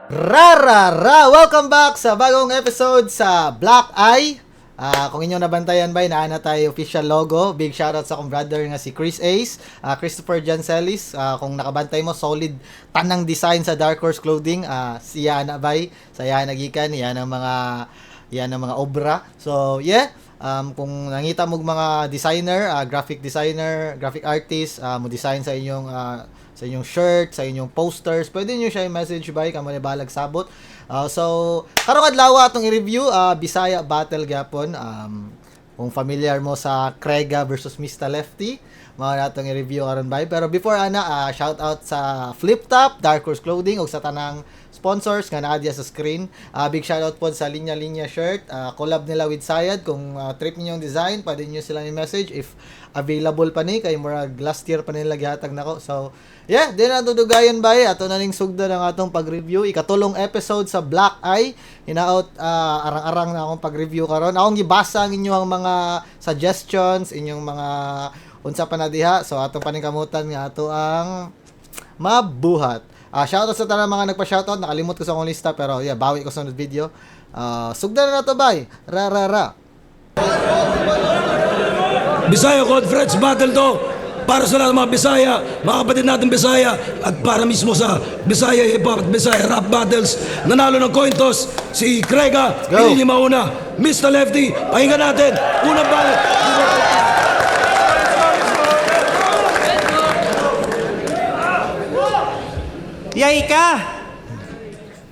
Rarara! Welcome back sa bagong episode sa Black Eye. Kung inyong nabantayan ba, naana tayo official logo. Big shoutout sa akong brother nga si Chris Ace, Christopher Jancelis. Kung nakabantay mo, solid tanang design sa Dark Horse Clothing. Siya na bay, saya nagikan, yan ang mga obra. So, yeah. Kung nangita mo mga designer, graphic designer, graphic artist, mo design sa inyong shirt, sa inyong posters, pwede nyo siya i-message by kamo ni balag sabot. So karong adlaw atong i-review Bisaya Battle gyapon. Kung familiar mo sa Krega versus Mr. Lefty, mao natong i-review aron by. Pero before ana, shout out sa Flip Top, Dark Horse Clothing ug sa tanang sponsors nga naa sa screen. Big shout out po sa Linya Linya shirt. Collab nila with Sayad. Kung trip niyo yung design, pwede niyo silang i-message if available pa ni kay murag last year pa nila gihatag nako. So yeah, di na tudugayon ba ato na ning sugdan ang atong pag-review. Ikatulong episode sa Black Eye. Hinaot arang-arang na akong pag-review karon. Akong gibasa ang inyong mga suggestions, inyong mga unsa pa na diha. So atong paningkamutan nga ato ang mabuhat. Shoutout sa tanan mga nagpa-shoutout. Nakalimot ko sa akong lista pero yeah, bawi ko sa sunod video. Sugdan na to bay. Ra. Bisaya Conference Battle to para sa lahat ng mga Bisaya, mga kapatid natin Bisaya, at para mismo sa Bisaya Hip Hop at Bisaya Rap Battles. Nanalo ng coin toss si Krega, pinili mauna, Mr. Lefty, pakinggan natin, unang balik. Yay ka!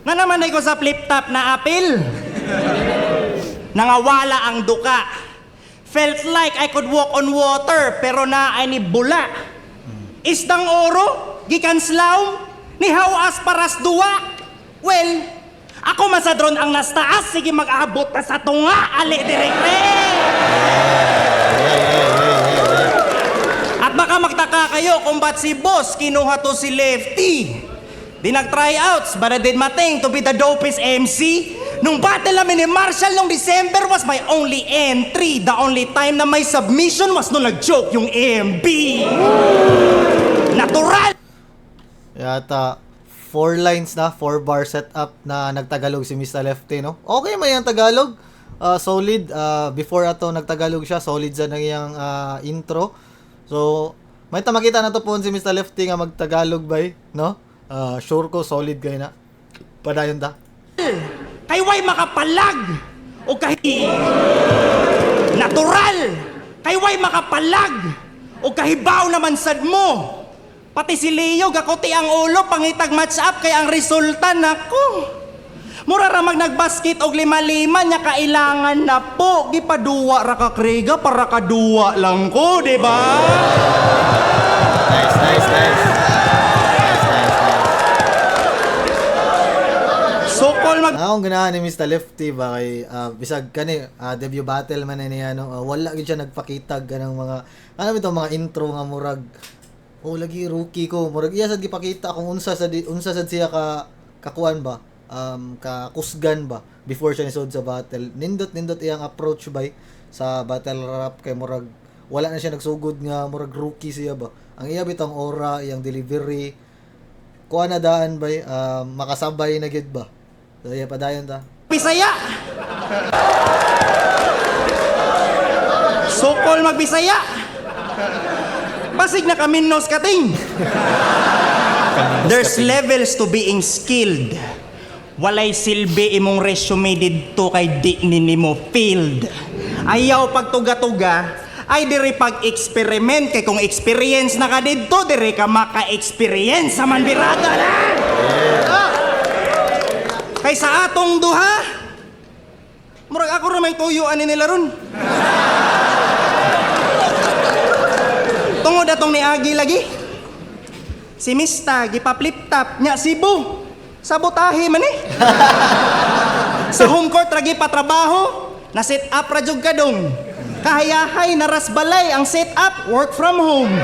Nga naman ay ko sa flip top na apil. Nangawala ang duka. Felt like I could walk on water, pero na ay ni bula. Isdang oro, gikan slaw, ni hawas paras duwa. Well, ako masadron ang nastaas, sige mag-aabot na sa tunga, ali direkte. At baka magtaka kayo kung ba't si boss kinuha to si Lefty. Di nag-tryouts, but I did my thing to be the dopest MC. Nung battle namin ni Marshall nung December was my only entry. The only time na may submission was nung nag-joke yung AMB. Natural! Yata 4 lines na, 4 bar setup na nagtagalog si Mr. Lefty, no? Okay man yung Tagalog. Solid. Before ato nagtagalog siya, solid sa nangiyang intro. So, may makita na to po si Mr. Lefty nga magtagalog bay, no? Sure ko solid kayo na. Padayon ta. Kay way makapalag o kahi natural. Kay way makapalag o kahibaw naman sad mo. Pati si Leo gakuti ang ulo pangitag match up kay ang resulta nako. Mura ra mag nagbasket og 5-5 nya kailangan na po gipaduwa ra ka Krega para kaduwa lang ko, di ba? Nice. Sokol Akong ganahan ni Mr. Lefty ba kay bisag kani debut battle man ni ano wala gid siya nagpakitag kanang mga bitaw mga intro nga murag lagi rookie ko murag iya sad gipakita kung unsa sad siya kakuan ba kakusgan ba before siya nisod sa battle nindot iyang approach ba sa battle rap kay murag wala na siya nagsugod nga murag rookie siya ba ang iya bitang aura iyang delivery kuan na daan ba makasabay na gid ba. So, yeah, padayon ta. Bisaya. Sokol magbisaya. Basig na kaminos kating. There's levels to being skilled. Walay silbi imong resume didto kay di nimo field. Ayaw pagtuga-tuga ay diri pag-experiment kay kung experience na ka didto diri ka maka-experience sa manbiraga na. Kay sa atong duha, murag ako ra may tuyuan ni nila ron. Tungod atong ni Agi lagi. Si Mista, gipa-flip top, nya Cebu. Sabotahe man eh. Sa home court, ragi pa trabaho, na set up ra jud kadong. Kahayahay, naras balay, ang set up, work from home.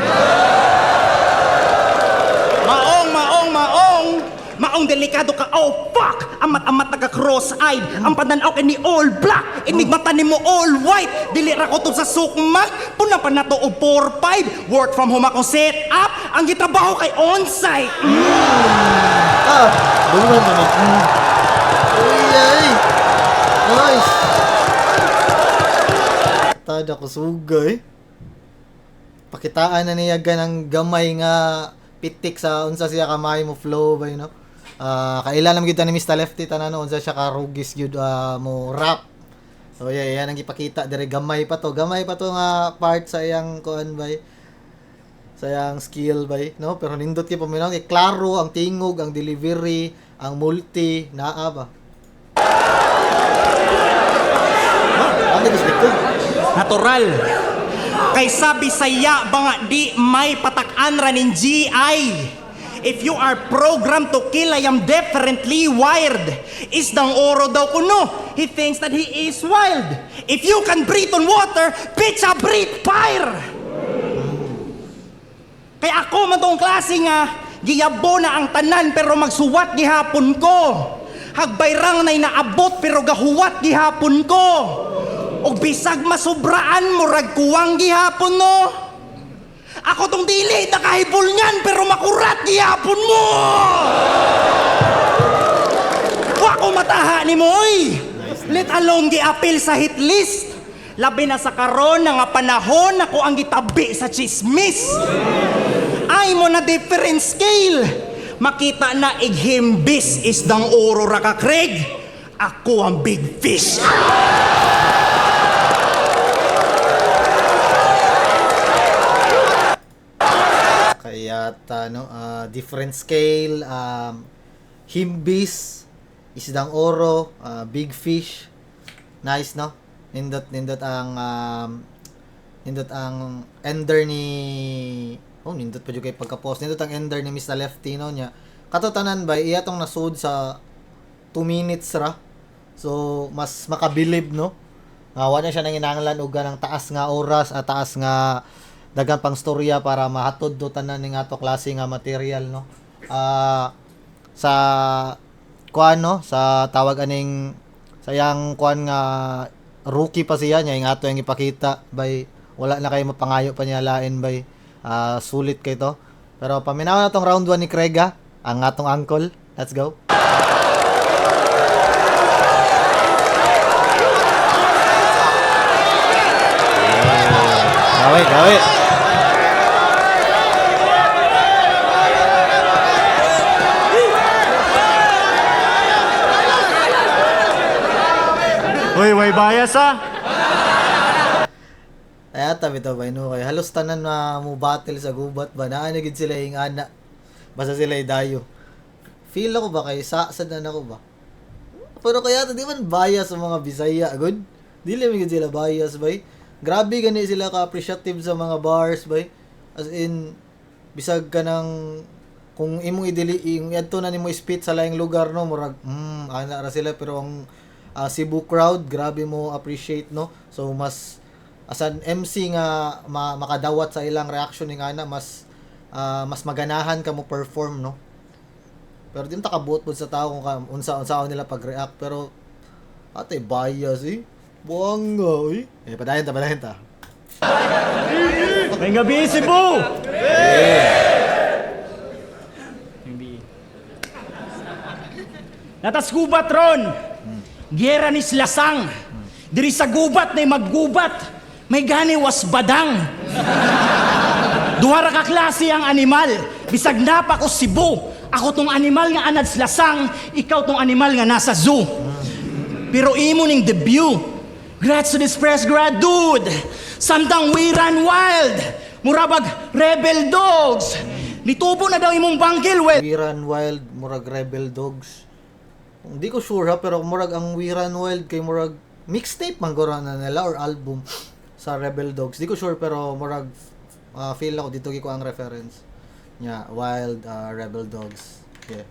Maong delikado ka, oh fuck! Amat-amat nagka-cross-eyed. Ang pananaw kay ni all black. Inigmata ni mo all white. Dili ra ko to sa sukmag. Puna pa na to o 4-5. Work from home akong set up. Ang gitrabaho kay on-site. Bungan naman. Uy, ay. Nice. Tada ko sugay. Pakitaan na niya ganang gamay nga pitik sa unsa siya kamay mo flow ba, you know? Kailan naman kita ni Mr. Lefty tanan unsa siya karugis gyud mo rap. So yeah, yan ang ipakita dire gamay pa to nga part sa iyang kuan bay. Sa iyang skill bay, no? Pero nindot kay paminaw kay klaro ang tingog, ang delivery, ang multi naa ba. Ano gusto? Natural. Kay sabi saya ba nga di may patak-an ra nin GI. If you are programmed to kill, I am differently wired. Isdang oro daw kuno. He thinks that he is wild. If you can breathe on water, bitch, I breathe fire. Kay ako man tong klase nga, giyabo na ang tanan pero magsuwat gihapon ko. Hagbayrang na'y naabot pero gahuwat gihapon ko. Og bisag masubraan mo rag kuwang gihapon no. Ako tong dili nakahibol niyan pero makurat gihapon mo. Wa ko mataha ni mo oy. Let alone gi-appeal sa hit list. Labi na sa karon nga panahon ako ang gitabi sa chismis. Ay mo na different scale. Makita na ighimbis isdang oro ra ka Craig. Ako ang big fish. Kaya no, different scale, himbis, isdang oro, big fish. Nice no? Nindot ang ender ni nindot pa jud kay pagka-post. Nindot ang ender ni Mr. Lefty no nya. Katotanan ba iya tong nasud sa 2 minutes ra. So mas makabilib no. Wa na siya nanginahanglan og ganang taas nga oras at taas nga daghang pang storya para mahatod do tanan ning ato klase nga material no. Sa kuan no, sa tawag aning sayang kuan nga rookie pa siya nya ing ato yang ipakita bay wala na kay mapangayo pa niya lain bay. Sulit kay to. Pero paminaw na tong round 1 ni Craiga, ang atong uncle. Let's go. Gawi. Way bias ah. Ay tabi to ba no kay halos tanan na mo battle sa gubat ba naa na gid sila ing ana. Basta sila dayo. Feel ako ba kay sad na ako ba? Pero kaya to di man bias sa mga Bisaya good. Dili man gid sila bias bay. Grabe gani sila ka appreciative sa mga bars bay. As in bisag ka ng kung imong yung adto na nimo spit sa laing lugar no murag ana ra sila pero ang Cebu crowd grabe mo appreciate no. So mas as an MC nga makadawat sa ilang reaction ni ana mas maganahan ka mo perform no. Pero di mo takabuot sa tao kung unsa nila pag-react pero ate bias buanga padayon ta. May gabi Cebu. Natas gubat ron. Gera ni Slasang. Diri sa gubat na maggubat. May gani was badang. Duha ra ka klase ang animal. Bisag napa ko Cebu. Ako tong animal nga anad Slasang, ikaw tong animal nga nasa zoo. Pero imo ning debut. Congrats to this fresh grad dude. Samtang we run wild. Murabag rebel dogs. Nitubo na daw imong bangkil well. We Run Wild murag Rebel Dogs. Hindi ko sure ha pero murag ang We Run Wild kay murag mixtape man guro na nila or album sa Rebel Dogs. Di ko sure pero murag feel ako dito ko ang reference nya Wild Rebel Dogs. Yeah.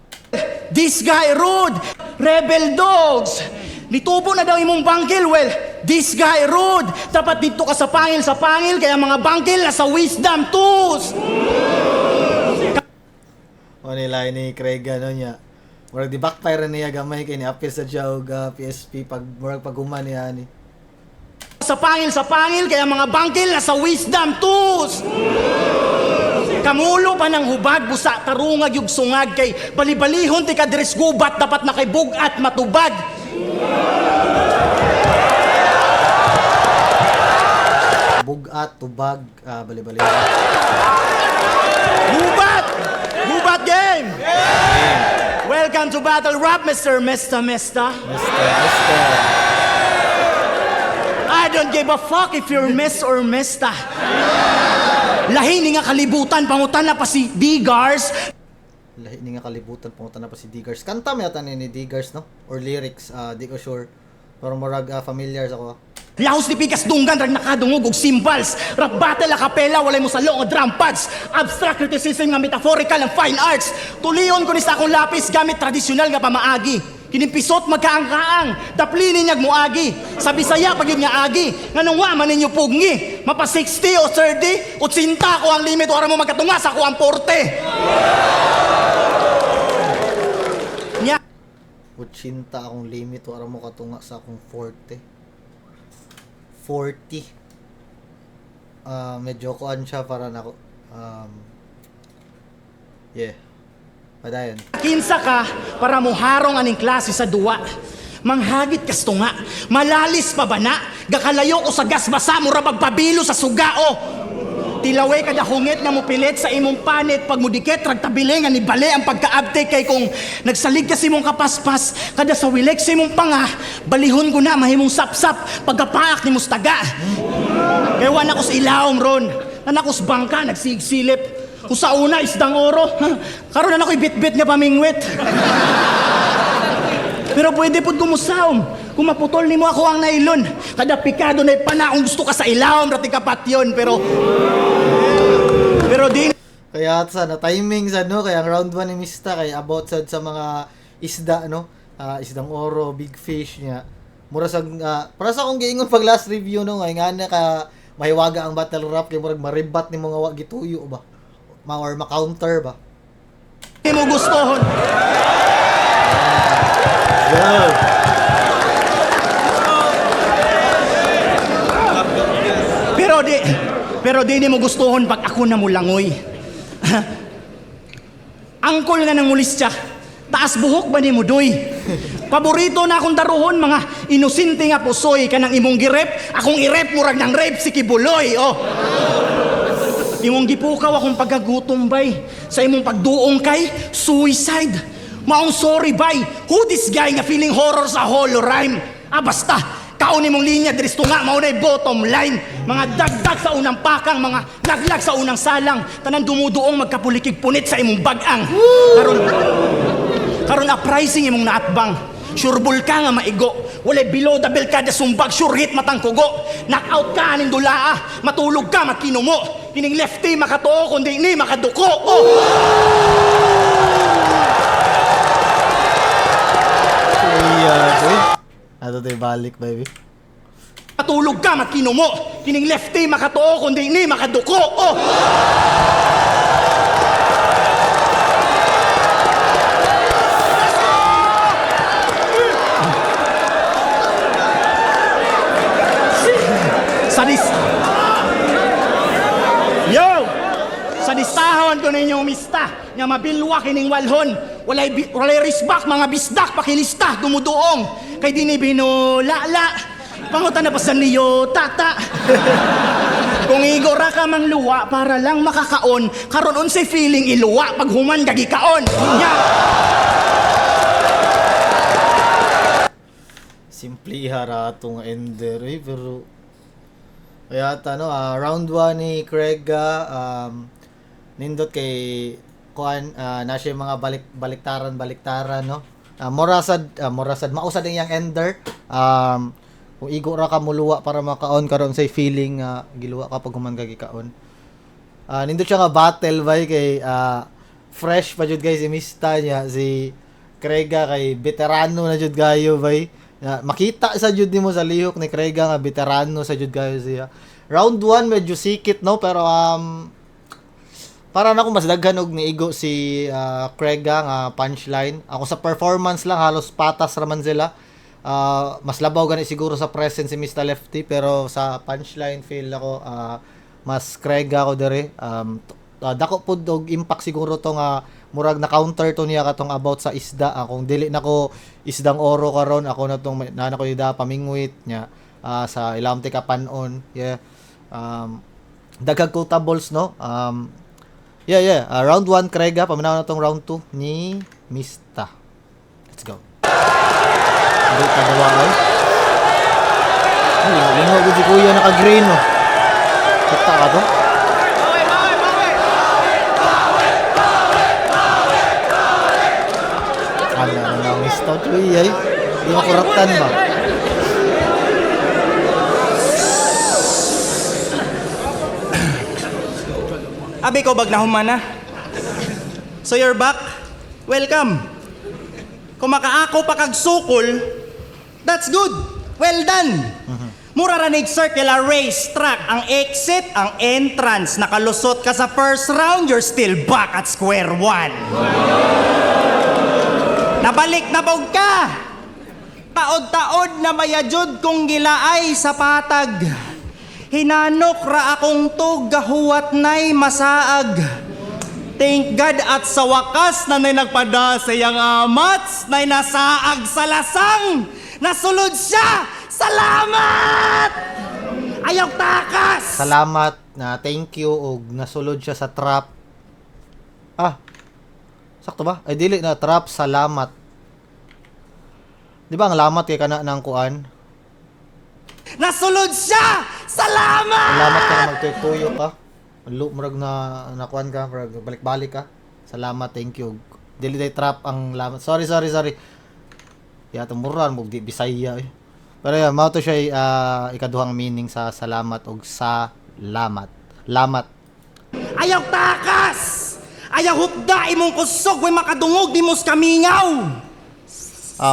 This guy rude. Rebel dogs. Nitubo na daw imong bangkil well. This guy rude. Dapat dito ka sa pangil kaya mga bangkil nasa wisdom tools. O nila ni Craig ano niya. Murag di backfire niya gamay kay ni apil sa jog PSP pag murag paguman niya ni. Sa pangil kaya mga bangkil nasa wisdom tools. Kamulo pa ng hubag, busa, tarungag, yung sungag, kay balibalihon, ti kadres gubat, dapat na kay bugat matubag. Bugat, tubag, bali-bali. Gubat! Gubat game! Welcome to Battle Rap, Mr. Mesta. Mister. I don't give a fuck if you're Miss or Mesta. Lahi ni nga kalibutan, pangutan na pa si Digars. Lahi ni nga kalibutan, pangutan na pa si Digars. Kanta may atan ni Digars, no? Or lyrics, di ko sure. Pero marag familiar ako. Lahos ni Pikas Dunggan, rag nakadungog og cymbals. Rap battle, acapella, walay mo sa o drum pads. Abstract criticism nga metaphorical ang fine arts. Tulion ko ni sa akong lapis gamit tradisyonal nga pamaagi. Kinimpisot magkaang-kaang, daplinin niyag muagi. Sa Bisaya pag yun nga agi, nga nung wa man ninyo pugni. Mapa 60 o 30, o 80 ko ang limit, o ara mo magkatunga sa ko ang 40. Nya. Utsinta akong limit, o mo katunga sa akong 40. Medyo kuan siya para nako. Yeah. Padayon. Kinsa ka para muharong aning klase sa duwa. Manghagit kasto nga, malalis pa ba na? Gakalayo ko sa gas basa, mura pagpabilo sa sugao. Tilaway kada hungit nga mo pilit sa imong panit, pag mudikit, ragtabili nga ni bali ang pagkaabte kay kung nagsalig kasi mong kapaspas, kada sa wilik si mong panga, balihon ko na mahimong sapsap, pagkapaak ni mustaga. Kaya wala ko sa ilawom ron, nanakos bangka, nagsigsilip. Kung sa una, isdang oro. Karoon na ako'y bit-bit nga pamingwit. Pero pwede po't gumusaom. Kung maputol ni mo ako ang nailon. Kada pikado na ipanaong gusto ka sa ilawom, rati kapat yun. Pero di. Kaya sana timing sa no, kaya ang round 1 ni Mista kay about sa mga isda no, isdang oro, big fish niya. Mura sa para sa akong giingon pag last review no, ngay nga na ka mahiwaga ang battle rap kay murag maribat ni mga wa gituyo ba. Or ma-counter ba? Hindi mo gustohon. Yeah. Pero di mo gustohon pag ako na mulangoy. Angkol nga ng mulis siya. Taas buhok ba ni mo doy? Paborito na akong daruhon, mga inosente nga pusoy. Kanang imong girep, akong irep murag ng rape si Kibuloy. Oh. Imong gipukaw akong pagkagutom bay. Sa imong pagduong kay suicide. Maong sorry bay. Who this guy nga feeling horror sa holo rhyme? Basta. Kaon imong linya diris tunga mao nay bottom line. Mga dagdag sa unang pakang, mga laglag sa unang salang. Tanan dumuduong magkapulikig punit sa imong bagang. Karon uprising imong naatbang. Sureball ka nga maigo. Walay below the belt kada sumbag, sure hit matang kugo. Knockout ka aning dulaa. Matulog ka makinumo. Kining lefty makatuo kundi ni makaduko. Oh. Ato tayo balik, baby. Matulog ka makinumo. Kining lefty makatuo kundi ni makaduko. Oh. Sa distahon ko ninyong mista nga mabilwa kining walhon. Walay risbak mga bisdak pakilista dumuduong. Kay dini binulala. Pangutan na pa sa niyo tata. Kung igora ka mang luwa para lang makakaon, karon unsay feeling iluwa pag human gagikaon. Nya. Simple ihara atong ender pero kaya round 1 ni Craig nindot kay kuan na siya mga baliktaran no. Morasad mausad ang yang ender. Kung igo ra ka muluwa para makaon karon say feeling giluwa ka pag human gagikaon. Nindot siya nga battle bay kay fresh pa jud guys si Mista niya si Krega kay veterano na jud gayo bay. Makita sa jud nimo sa lihok ni Krega nga veterano sa jud gayo siya. Round 1 medyo sikit no pero para na ako mas daghan og niigo si Krega nga punchline. Ako sa performance lang halos patas raman sila. Mas labaw gani siguro sa presence si Mr. Lefty pero sa punchline feel ako mas Krega ako dere. dako pud og impact siguro to nga murag na counter to niya katong about sa isda. Kung dili nako isdang oro karon, ako na tong nana ko ida pamingwit nya sa ilam ti kapanon. Yeah. Daghang quotables no. Round 1 Krega, paminaw na tong round 2 ni Mista. Let's go. Hindi tagawa ay. Lingaw ko si kuya naka-green no. Kita ka to? Ano na Mista cuy ay. Di makuraptan ba? Abi ko bag nahumana. So you're back? Welcome. Kung makaako pa kag sukol, that's good. Well done. Mura ranig circular race track. Ang exit, ang entrance. Nakalusot ka sa first round, you're still back at square one. Nabalik na bog ka. Taod-taod na mayajud kong gilaay sa patag. Hinanok ra akong tug gahuwat nay masaag. Thank God at sa wakas na nay nagpada sa iyang amats nay nasaag sa lasang. Nasulod siya! Salamat! Ayaw takas! Salamat na thank you og nasulod siya sa trap. Sakto ba? Ay dili na trap, salamat. Di ba ang lamat kay kana nang kuan? Nasulod siya! Salamat! Salamat ka na magtuyo ka. Murag na nakuan ka, murag balik-balik ka. Salamat, thank you. Dili day trap ang lamat. Sorry. Ya tumuran mo di Bisaya eh. Pero yan, mao to siya ikaduhang meaning sa salamat og sa lamat. Lamat. Ayaw takas! Ayaw hukda imong kusog way makadungog di mos kamingaw!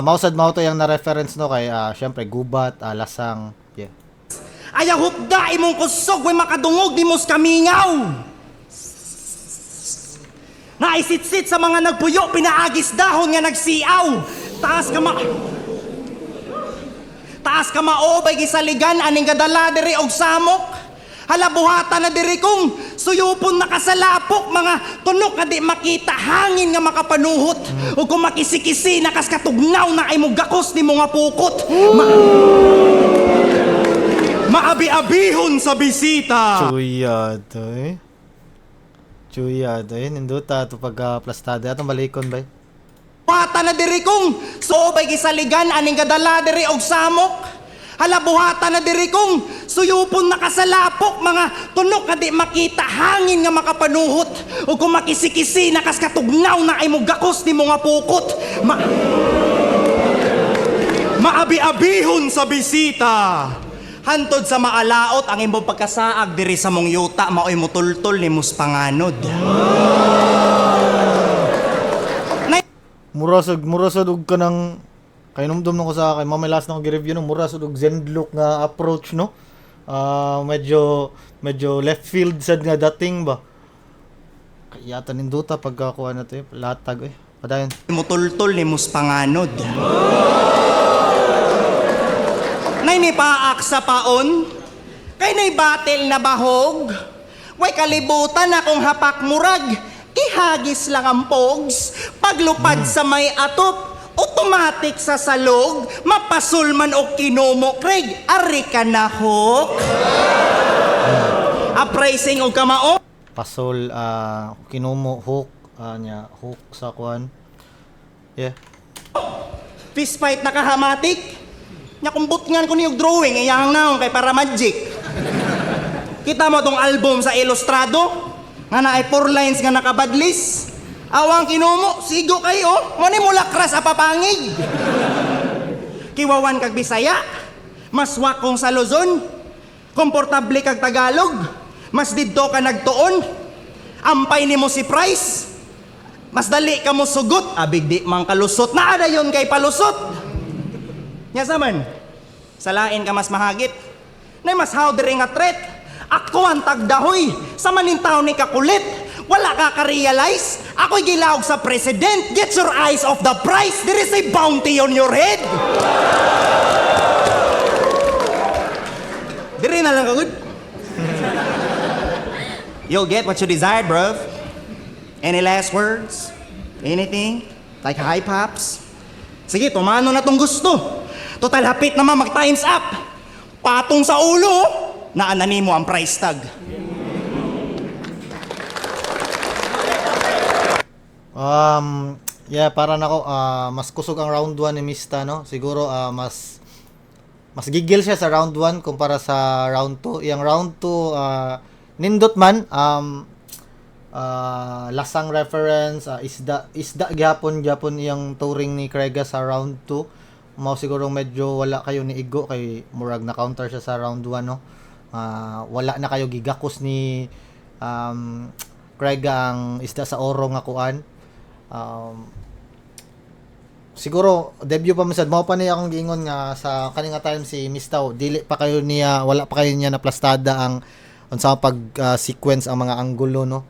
Mausad mao to yang na-reference no kay syempre gubat, lasang. Yeah. Ayaw hukda imong kusog way makadungog di mos kamingaw! Naisisit sa mga nagpuyo pinaagis dahon nga nagsiaw! Taas ka maobay gisaligan aning gadala diri og samok. Halabuhata na diri kong suyupon nakasalapok mga tunok nga di makita hangin nga makapanuhot. O kung makisi-kisi nakas katugnaw na ay mo gakos ni mga pukot. Maabi-abihon sa bisita. Chuyad eh. Ninduta to pag plastada. Atong balikon ba? Pata na diri kong soobay gisaligan aning gadala diri og samok. Halabuhata na diri kong suyupon nakasalapok mga tunok nga di makita hangin nga makapanuhot. O kung makisi-kisi nakas katugnaw na ay mo gakos ni mga pukot. Maabi-abihon sa bisita. Hantod sa maalaot ang imong pagkasaag diri sa mong yuta maoy mo tultol ni mus panganod. Murasod og kanang kainomdom nako sa kay mamilas na ko gi-review no murasod og Zenlook nga approach no. Medyo left field sad nga dating ba. Kaya taninduta pagkakuha na to latag padayon. Mutultol ni mus panganod. Nay may paak sa paon, kay nay batil na bahog, way kalibutan akong hapak murag, ihagis lang ang pogs, paglupad sa may atop, automatic sa salog, mapasulman o kinumo, Craig, ari ka na hok. Appraising o kamao. Pasol, kinumo, hook, hook sa kuan. Yeah. Fist fight na kahamatik. Nya kumbutngan ko niyog drawing, iyang naong kay para magic. Kita mo tong album sa Ilustrado, nga na ay 4 lines nga nakabadlis. Awang kinumo, sigo kayo, mani mula kras apapangig. Kiwawan kag Bisaya, mas wakong sa Luzon, komportable kag Tagalog, mas didto ka nagtuon, ampay ni mo si Price, mas dali ka mo sugot, abig di mang kalusot, naada yon kay palusot. Nya saman, salain ka mas mahagit, na mas hawdere nga threat, ako ang tagdahoy, sa manintaw ni kakulit, wala ka ka-realize, ako'y gilawag sa president, get your eyes off the prize, there is a bounty on your head. Dire na lang kagod. You'll get what you desired, bruv. Any last words? Anything? Like high pops? Sige, tumano na tong gusto. Total, hapit naman mag-times up. Patong sa ulo, naanani mo ang price tag. Yeah, para nako mas kusog ang round 1 ni Mista, no? Siguro mas gigil siya sa round 1 kumpara sa round 2. Yang round 2 nindot man lasang reference, isda gyapon iyang touring ni Crega sa round 2. Mao siguro medyo wala kayo ni Igo kay murag na counter siya sa round 1, no? Wala na kayo gigakos ni Crega ang isda sa oro nga kuan. Siguro debut pa masad mao pa niya akong giingon nga sa kaninga time si Mistaw dili pa kayo niya, wala pa kayo niya naplastada ang unsa pag sequence ang mga anggulo, no,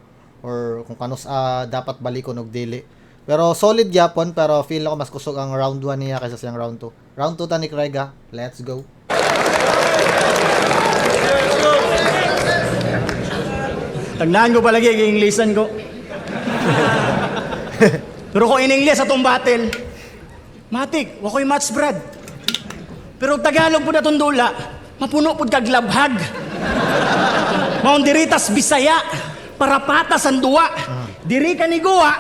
or kung kanos dapat balikon og dili. Pero solid gyapon, pero feel ako mas kusog ang round 1 niya kaysa sa round 2. Round 2 ta ni Crega. Let's go. Tandaan ko palagi ang Inglesan ko. Pero kung in-Ingles atong battle, matik, wako'y match brad. Pero Tagalog po na itong dula, mapuno po kag labhag. Maong diritas Bisaya, para patas ang duwa. Diri ka ni Guwa,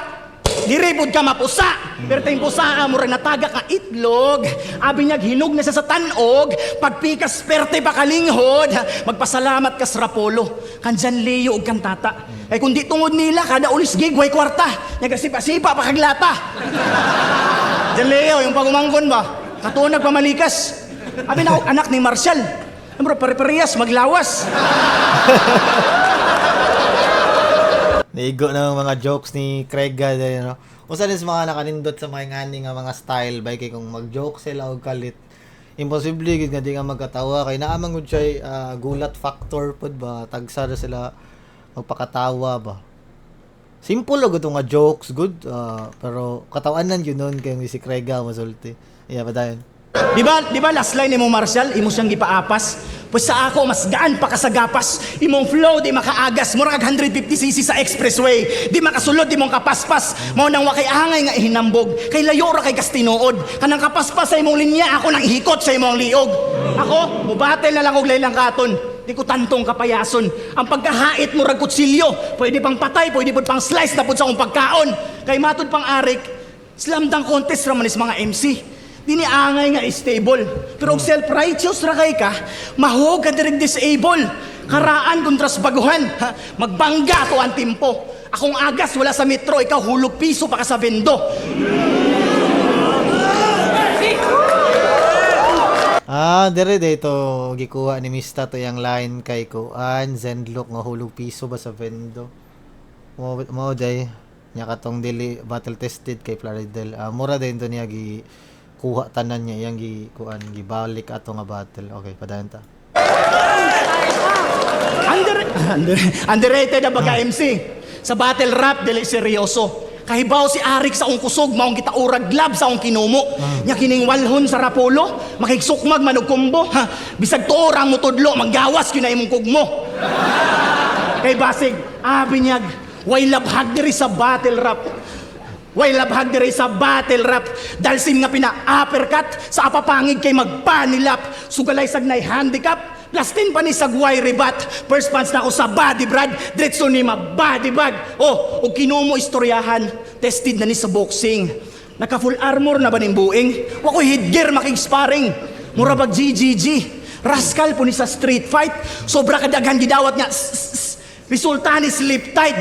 diri po ka mapusa. Pero tayong pusa, murag nataga ka itlog. Abi niya, hinog na siya sa tanog. Pagpikas, perte pa kalinghod. Magpasalamat ka sa Rapolo. Kanjan Leo og kantata. Ay kung di tungod nila, kada ulis gig, way kwarta. Nagasipa-sipa pa kaglata. Jan Leo, yung pagumanggon ba? Katuon nagpamalikas. Abi na anak ni Marshall. Bro, pare-parehas, maglawas. Naigo na mga jokes ni Crega, no? Usa din sa mga nakanindot sa mga ngani nga mga style bay kay kung mag-joke sila og kalit. Imposible gid nga di nga magkatawa kay naamang gud siya gulat factor pud ba, tagsa na sila magpakatawa ba. Simple og nga jokes good, pero katawanan yun nun kay si Crega masulti. Yeah, padayon. Di ba last line ni mo Marshall, imo siyang gipaapas? Pues sa ako, mas gaan pa kasagapas. Imong flow, di makaagas. Murag 150cc sa expressway. Di makasulod, di mong kapaspas. Mao nang wakay angay nga ihinambog. Kay layo ra kay kastinuod. Kanang kapaspas sa imong linya, ako nang hikot sa imong liog. Ako, mubatel na lang og laylang katon. Di ko tantong kapayason. Ang pagkahait mo rag kutsilyo. Pwede pang patay, pwede pang slice na pud sa akong pagkaon. Kay matud pang arik, slam dunk contest ra man is mga MC. Dini angay nga stable. Pero og self-righteous ra kay ka, mahog ka direk disable. Karaan kontras baguhan. Magbangga to ang timpo. Akong agas wala sa metro, ikaw hulog piso pa ka sa vendo. Dire dito gikuha ni Mista to yang line kay kuan Zenlock nga hulog piso ba sa vendo. Mo day nya katong dili battle tested kay Plaridel. Mura din to niya kuha tanan niya yang gibalik ato nga battle. Okay, padayon ta. Underrated na baga MC. Sa battle rap dili seryoso. Kahibaw si Arik sa akong kusog, maong kita urag glab sa akong kinumo. Nya kining walhon sa Rapolo, makigsukmag manugkumbo. Bisag tuorang mo tudlo, manggawas yun na imong kugmo. Kay basig, abinyag, way labhag diri sa battle rap. Way labhag diri sa battle rap. Dalsim nga pina-uppercut sa apapangig kay magpanilap. Sugalay sagnay handicap. Plastin pa ni sagway rebat. First punch na ako sa body brad. Diretso ni ma-body bag. O kinumo istoryahan. Tested na ni sa boxing. Naka full armor na ba ning buing? Wakoy headgear makig-sparring. Mura bag GGG. Rascal po ni sa street fight. Sobra kadaghan gidawat nga. Resulta ni sleep tight.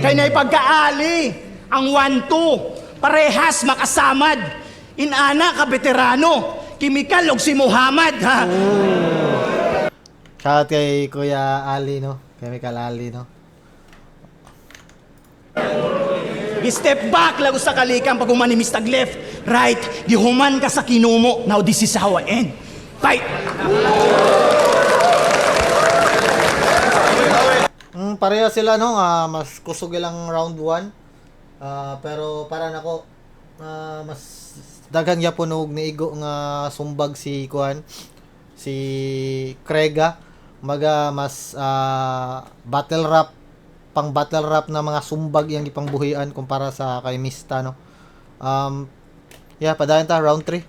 Kay na ipagkaali ang 1-2 parehas makasamad inana ka veterano kimikal og si Muhammad ha. Shout kay Kuya Ali, no, Chemical Ali, no. Step back lago sa kalikan pag humani mistag left right gihuman ka sa kinumo. Now this is how I end fight. Pareha sila, no, mas kusog lang round 1. Pero para nako mas daghan gyapon og niigo nga sumbag si Crega. mas battle rap, pang battle rap na mga sumbag yang ipangbuhian kumpara sa kay Mista, no. Yeah, padayon ta round 3.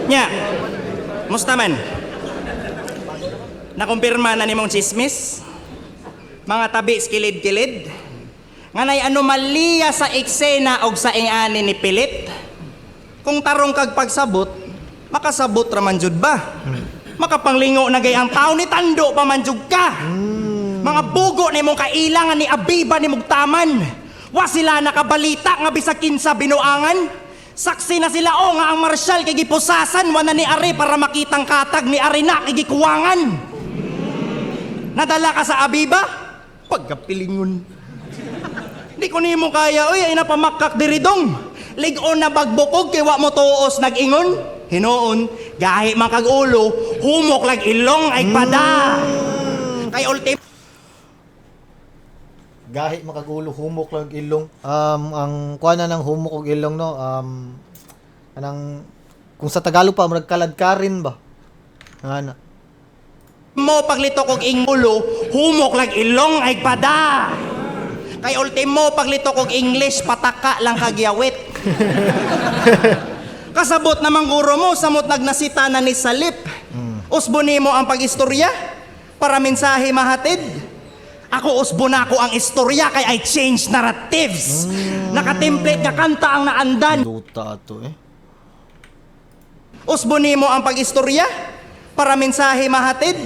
Nya, musta man? Nakumpirma na nimong chismis? Mga tabi skilid-kilid? Nganay anomalya sa eksena og sa ingani ni Pilit? Kung tarong kag pagsabot, makasabot raman jud ba? Makapanglingo na gay ang tao ni tando pa man jud ka. Mga bugo nimong kailangan ni Abiba ni Mugtaman. Wa sila nakabalita nga bisag kinsa binuangan. Saksi na sila nga ang marsyal kay gipusasan wala ni Ari para makitang katag ni Ari na kay gikuwangan. Nadala ka sa Abiba? Pagkapilingon. Di ko nimo kaya, ay napamakak diridong. Ligon na bagbukog kay wa mo tuos nag-ingon. Hinoon, gahi man kag ulo, humok lag ilong ay pada. Kay ultim Gahi makagulo humok lang ilong. Ang kuana ng humok og ilong, no, anang kung sa Tagalog pa magkalad ka rin ba? Ana. mo paglitok og ingulo, humok lag ilong ay pada. Kay ultimo paglitok og English, pataka lang kagyawit. Kasabot namang guro mo, samot nagnasita na ni Salip. Usbon nimo ang pag-istorya para mensahe mahatid. Ako usbon ako ang istorya kay I change narratives. Naka-template nga kanta ang naandan. Duta ato Usbon nimo ang pag-istorya para mensahe mahatid.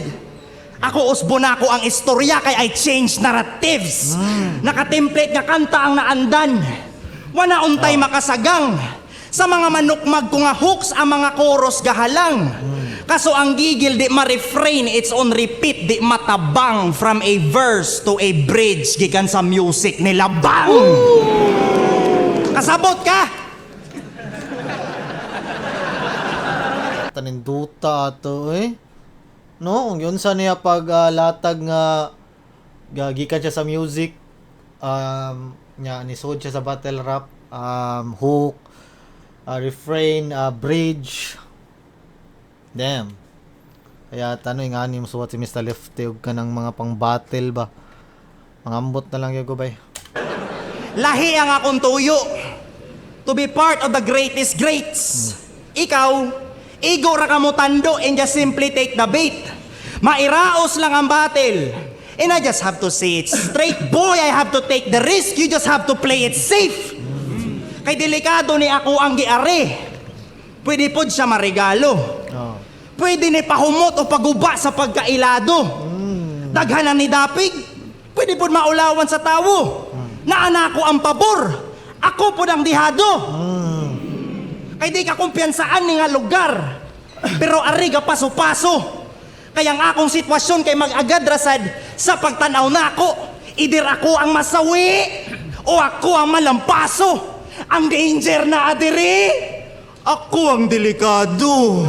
Ako usbon ako ang istorya kay I change narratives. Naka-template nga kanta ang naandan. Wana untay makasagang. Sa mga manukmag ko nga hooks ang mga chorus gahalang. Kaso ang gigil di ma-refrain, it's on repeat, di matabang from a verse to a bridge gikan sa music nila bang. Kasabot ka? Taninduta ato no, kung yun sa niya pag latag nga gikan siya sa music, nya nisod siya sa battle rap, hook, refrain, bridge. Damn. Kaya tanong nga ni musuwat si Mr. Lefty og kanang mga pang battle ba. Mangambot na lang gyud ko bay. Lahi ang akong tuyo to be part of the greatest greats. Ikaw, ego ra ka mo tando and just simply take the bait. Mairaos lang ang battle. And I just have to say it straight. Boy, I have to take the risk. You just have to play it safe. Kay delikado ni ako ang giari. Pwede pod siya marigalo. Pwede ni pahumot o paguba sa pagkailado. Daghanan ni dapig. Pwede pod maulawan sa tawo. Naanako ang pabor. Ako pod ang dihado. Kay di ka kumpiyansaan ni nga lugar. Pero ari ga paso-paso. Kaya ang akong sitwasyon kay mag-agad rasad sa pagtanaw nako. Idir ako ang masawi o ako ang malampaso. Ang danger na adiri, ako ang delikado.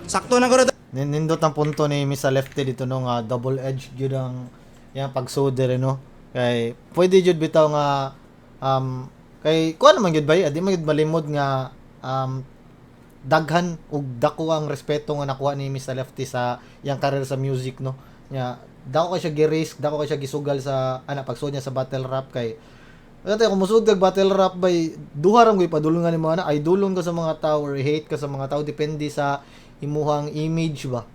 Sakto na ko rin. Nindot ang punto ni Mr. Lefty dito no nga double-edged jud ang yang pagsuder no. Kay pwede jud bitaw nga kay kuan naman jud bay, adi man jud malimod nga daghan ug dako ang respeto nga nakuha ni Mr. Lefty sa yang career sa music no. Nya dako kay siya gi-risk, dako kay siya gisugal sa pagsud niya sa battle rap kay kaya kung musud kag battle rap bay duha ra gyud padulungan ni mga idolon ka sa mga tao or hate ka sa mga tao depende sa imuhang image ba.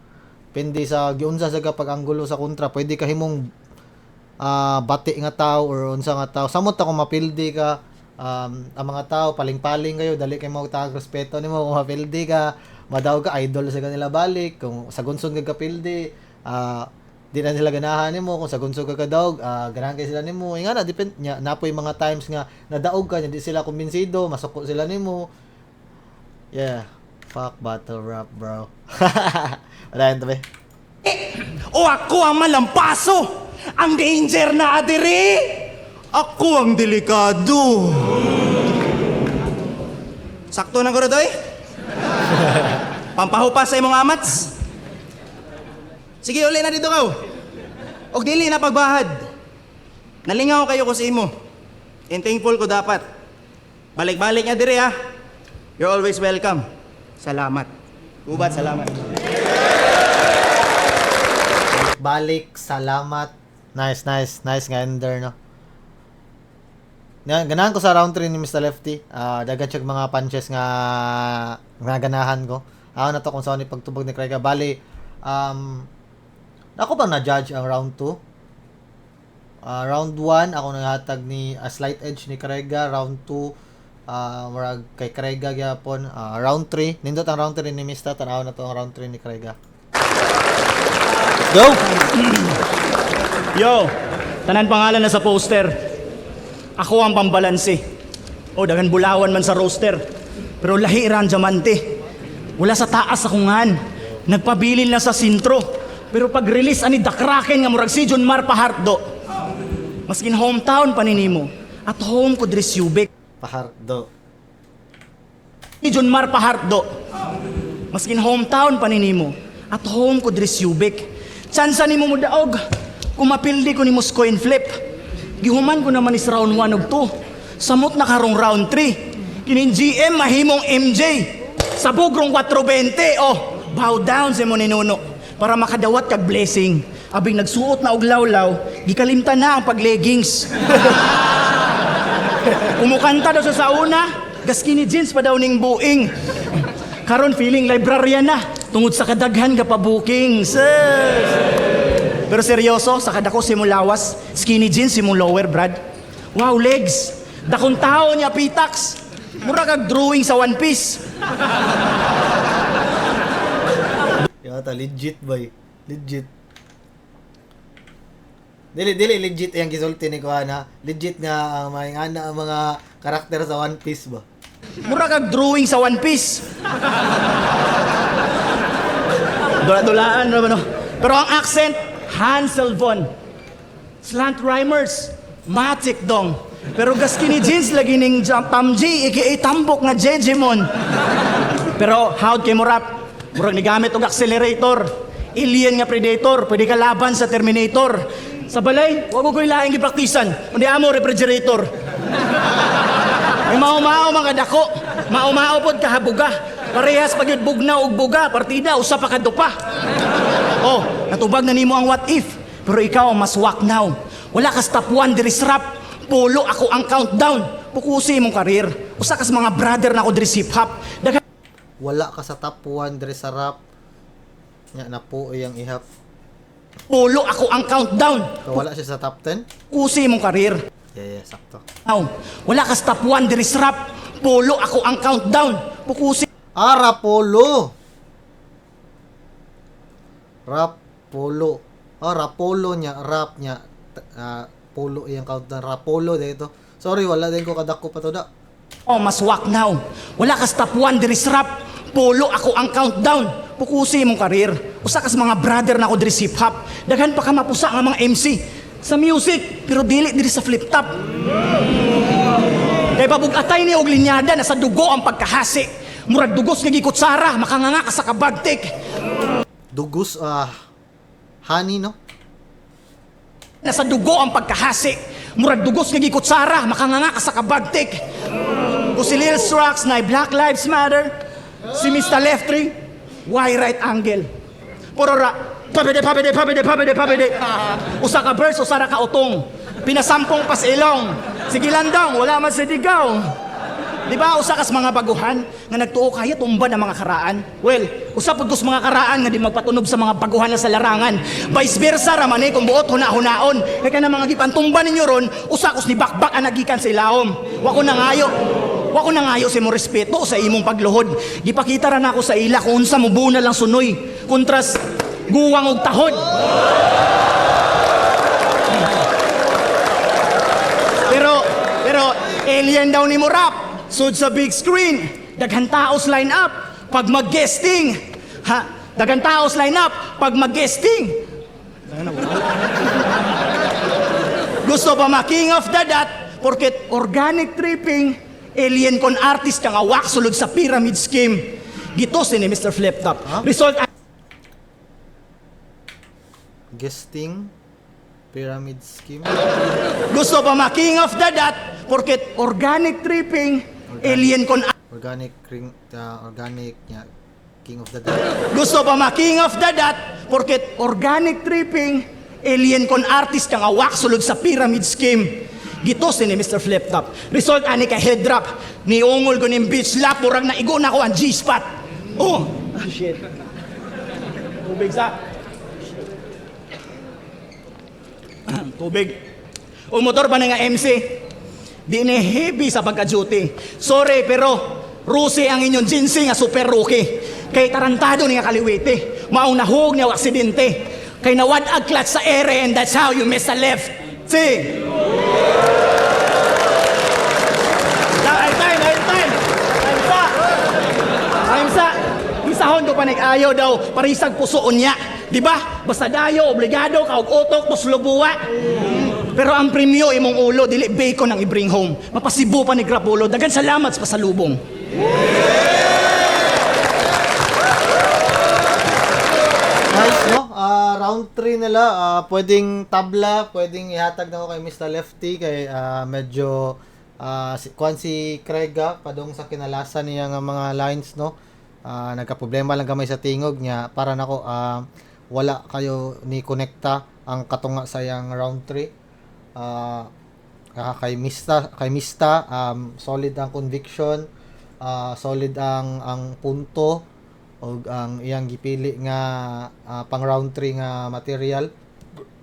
Depende sa giunsa sa pag-anggulo sa kontra, pwede ka himong bati nga tao or unsa nga tao. Samot ta kung mapildi ka ang mga tao paling-paling kayo dali kay mo tag respeto nimo kung mapildi ka, madaw ka idol sa kanila balik. Kung sa gunsod ka kapildi, di na sila ganahan nimo. Kung sa gunsod ka kadawg, ganahan kay sila nimo. Nga na depend nya napoy mga times nga nadaog ka nya di sila kumbinsido, masuko sila nimo. Yeah. Fuck battle rap, bro. Wala yan tabi. O ako ang malampaso. Ang danger na adiri, ako ang delikado. Sakto na ko rin Pampahupa sa imong amats. Sige, uli na dito ka. Og dili na pagbahad. Nalingaw kayo ko sa imo. And thankful ko dapat. Balik-balik niya diri ha. You're always welcome. Salamat. Ubat, salamat. Balik, salamat. Nice nga ender, no? Ganahan ko sa round 3 ni Mr. Lefty. Dagan siya mga punches nga ganahan ko. Ako na to kung saan pagtubog ni Craig. Bali, ako ba na-judge ang round 2? Round 1, ako naghatag ni slight edge ni Craig. Round 2, marag kay Craig gyapon. Round 3, nindot ang round 3 ni Mr. Tanaw na to ang round 3 ni Craig. Go! Yo, tanan pangalan na sa poster. Ako ang pambalanse. O, dagan bulawan man sa roster. Pero lahi ran diamante. Wala sa taas akungan. Nagpabilin lang sa sintro. Pero pag-release ani dakraken nga murag si John Mar Pahardo. Maskin hometown paninimo. At home ko diri Subic. Pahardo. Ni John Mar Pahardo. Maskin hometown paninimo. At home ko diri Subic. Tsansa nimo mo daog. Kumapildi ko ni coin flip. Gihuman ko naman is round 1 ug 2. Samot na karong round 3. Kinin GM mahimong MJ. Sa bugrong 420. Oh, bow down sa mo ninuno para makadawat kag blessing. Abing nagsuot na og lawlaw, gikalimtan na ang pagleggings. Umukanta daw sa una, gaskini jeans pa daw ning buing. Karon feeling librarian na tungod sa kadaghan ka pa bookings. Pero seryoso, sa kadako si mo lawas, skinny jeans si mo lower, Brad. Wow, legs. Dakong tao niya pitax. Mura kag drawing sa One Piece. Yata, legit boy. Legit. Dili legit yang gisulti ni Kuana. Legit nga ang mga karakter sa One Piece ba. Mura kag drawing sa One Piece. Dula-dulaan no. Pero ang accent, Hansel von. Slant rhymers, Matic dong. Pero gaskini jeans lagi ning Tamji, aka tambok nga Jejemon. Pero how'd kay mo rap? Murag nigamit og accelerator. Alien nga predator, pwede ka laban sa Terminator. Sa balay, wag ko ilaing gipraktisan. Undi amo refrigerator. Ay mao-mao mga dako. Mao-mao pod kahabuga. Parehas pag bugnaw og buga, partida usa pa kadupa. Oh, natubag na nimo ang what if. Pero ikaw ang mas wak now. Wala ka stop 1 diri sa rap. Pulo ako ang countdown. Pukusi imong karir. Usa ka sa mga brother na ako diri sa hip hop. Wala ka sa top 1 diri sa rap. Nya na po iyang ihap. Pulo ako ang countdown. So, wala siya sa top 10? Pukusi imong karir. Yeah, sakto. Now, wala ka stop 1 diri sa rap. Pulo ako ang countdown. Pukusi Rapolo. Rapolo. Rapolo niya, rap niya. Polo iyang countdown. Rapolo dito. Sorry, wala din ko kadako pa to da. oh, mas wak now. Wala ka stop 1 diri sa rap. Pulo ako ang countdown. Pukusi imong karir. Usa ka sa mga brother na ako diri sa hip hop. Daghan pa ka mapusa nga mga MC sa music, pero dili diri sa flip top. Kay pabugatay ni og linyada na sa dugo ang pagkahasi. Murag dugos nga gikutsara, makanganga ka sa kabagtik. Dugos, honey, no? Nasa dugo ang pagkahasi. Murag dugos nga gikutsara, makanganga ka sa kabagtik. Kung si Lil Strax na Black Lives Matter, si Mr. Lefty, why right angle? Puro pabide. Usa ka verse, usa ra ka utong. Pinasampong pas ilong. Sige lang daw, wala man sa digaw. Di ba, usa kas mga baguhan nga nagtuo kaya tumba ng mga karaan? Well, usa pud kus mga karaan nga di magpatunog sa mga baguhan na sa larangan. Vice versa raman kung buot huna-hunaon. Kaya na mga gipantumba ninyo ron, usa kus ni bakbak ang nagikan sa ilawom. Wako na ngayo sa imong respeto sa imong pagluhod. Gipakita ra nako sa ila kung unsa mo buna lang sunoy. Kontras guwang og tahod. Pero alien daw ni mo rap. Sud sa big screen, daghan taos line up pag mag-guesting. Daghan taos line up pag mag-guesting. Gusto pa ma-king of the dot porket organic tripping, alien kon artist kang awak sulod sa pyramid scheme. Gitos ni Mr. Flip Top. Result Guesting, pyramid scheme. gusto pa ma-king of the dot porket organic tripping, alien kon organic nya King of the Dead. Gusto pa ma King of the Dot, porket organic tripping, alien con artist nga awak sulod sa pyramid scheme. Gitos ni Mr. Flip Top. Result ani ka head drop. Ni ungol ko ning beach lap, murag na igo na ko ang G-spot. Oh, shit. Tubig sa. Tubig. O motor pa na nga MC. Di ni heavy sa pagka-duty. Sorry, pero Rusi ang inyong ginseng nga super rookie. Kay tarantado ni nga kaliwiti. Maong nahug niya aksidente. Kay nawadag clutch sa ere and that's how you miss a left. See? Time sa. Isahon ko pa ayaw daw parisag pusoon niya. Di ba? Basta dayo, obligado, kaog utok, tos lubuwa. Pero ang premyo imong ulo, dili bacon ang i-bring home. Mapasibo pa ni Grapulo. Dagan salamat sa pasalubong. Nice, no? Round 3 nila. Pwedeng tabla, pwedeng ihatag na ko kay Mr. Lefty kay medyo si Craiga padong sa kinalasan niya nga mga lines, no? Nagka-problema lang kamay sa tingog niya para nako wala kayo ni konekta ang katunga sa yang round 3. Kay Mista solid ang conviction, solid ang punto o ang iyang gipili nga pang round 3 nga material.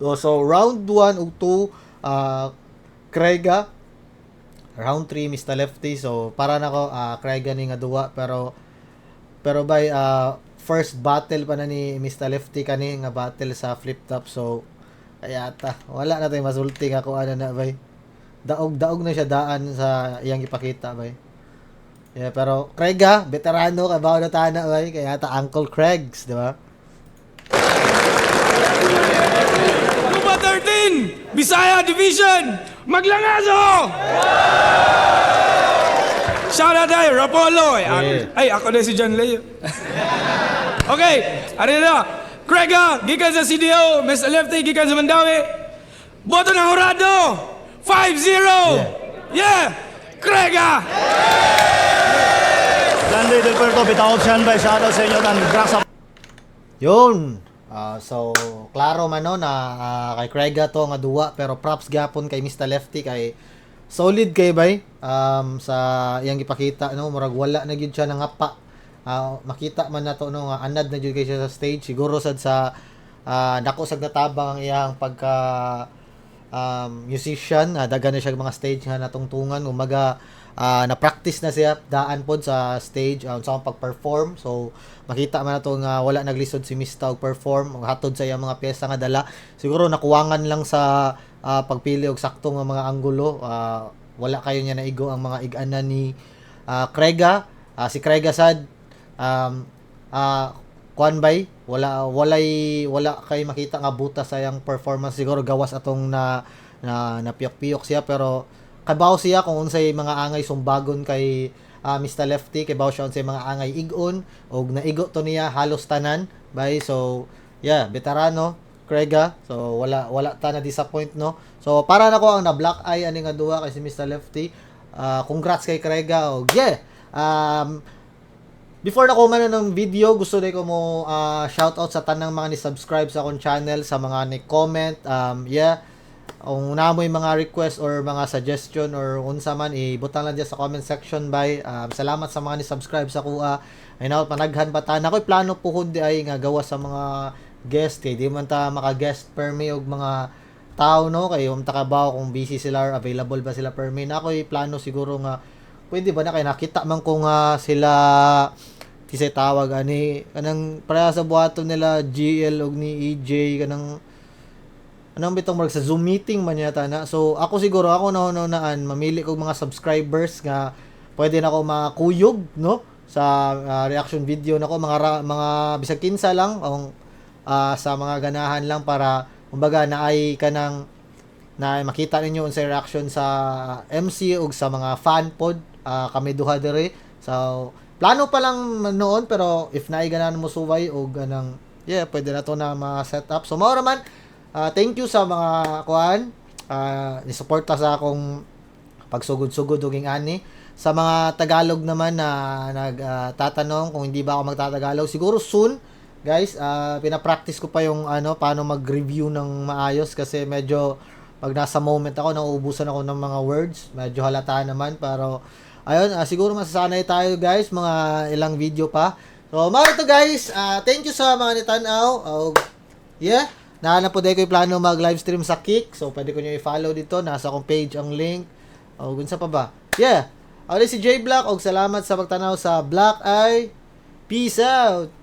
So round 1 ug 2 Craiga, round 3 Mr. Lefty. So para nako Craiga ni nga duwa, pero by first battle pa na ni Mr. Lefty kani nga battle sa flip top. So kaya wala na tayo masulti nga kung ano na bay. Daog na siya daan sa iyang ipakita bay. Yeah, pero Craiga, veterano ka ba na tana bay, kaya Uncle Craigs, di ba? Lupa 13, Bisaya Division, Maglangaso! Shout out tayo, Rapolo. Ay, ako na si John Leo. Okay, ano na? Craiga, gikan sa CDO, Mr. Lefty, gikan sa Mandawi. Boto ng Horado, 5-0! Yeah! Craiga! Landy Del Puerto, bitawag siyan ba? Shoutout sa inyo, dan Grax up. Yun. So, klaro man no na kay Craiga to nga duwa, pero props gapon kay Mr. Lefty kay solid kay bay sa iyang gipakita, no, murag wala na gyud siya nangapa. Makita man nato no nga anad na jud kay siya sa stage, siguro sad sa dako sag natabang ang iyang pagka musician. Daghan na siya mga stage nga natungtungan, umaga na-practice na siya daan pod sa stage sa pag-perform. So makita man nato nga wala naglisod si Mista og perform, hatod sa iyang mga pyesa nga dala. Siguro nakuwangan lang sa pagpili og sakto nga mga anggulo. Wala kayo niya naigo ang mga ig-ana ni Craiga. Si Craiga sad kuan bay, wala kay makita nga buta sa yang performance. Siguro gawas atong na piyok-piyok siya, pero kabaw siya kung unsay mga angay sumbagon kay Mr. Lefty, kay bawo siya unsay mga angay igon og naigo to niya halos tanan bay. So yeah, veterano Craiga. So wala ta na disappoint, no. So para nako ang na black eye ani nga duwa kay si Mr. Lefty. Congrats kay Craiga. Og yeah, before na ko man ng video, gusto din ko mo shoutout sa tanang mga ni-subscribe sa akong channel, sa mga ni-comment. Yeah, kung na mo yung mga request or mga suggestion or unsa man, ibutang lang dyan sa comment section by. Salamat sa mga ni-subscribe sa kuha. Ay na, panaghan pa ta. Ako'y plano po kundi ay nga gawa sa mga guest. Kay di man ta maka-guest per me og mga tao, no? Kay ta kabaw kung busy sila or available ba sila per me. Na ako'y plano siguro nga pwede ba na kay nakita man ko nga sila kisay tawag ani kanang para sa buhaton nila GL og ni EJ kanang anong bitong mark sa Zoom meeting man yata na. So ako siguro ako naunaan mamili kog mga subscribers nga pwede na ako makuyog, no, sa reaction video nako, mga bisag kinsa lang sa mga ganahan lang para kumbaga naay kanang na makita ninyo unsay reaction sa MC ug sa mga fan pod. Kami duha dire. So plano pa lang noon, pero if naay ganahan mo suway og ganang yeah, pwede na to na ma-set up. So mao raman, thank you sa mga kuan ni suporta sa akong pagsugod-sugod og ani Sa mga Tagalog naman na nagtatanong kung hindi ba ako magtatagalog, siguro soon, guys. Pinapractice ko pa yung paano mag-review ng maayos kasi medyo pag nasa moment ako, nauubusan ako ng mga words. Medyo halata naman, pero ayun, siguro masasanay tayo, guys, mga ilang video pa. So, mga ito, guys, thank you sa mga nitanaw. Yeah, nahanap po dahil ko yung plano mag-livestream sa Kick. So, pwede ko nyo i-follow dito. Nasa akong page ang link. Gunsa pa ba? Yeah. Ako si J Black. Salamat sa pagtanaw sa Black Eye. Peace out!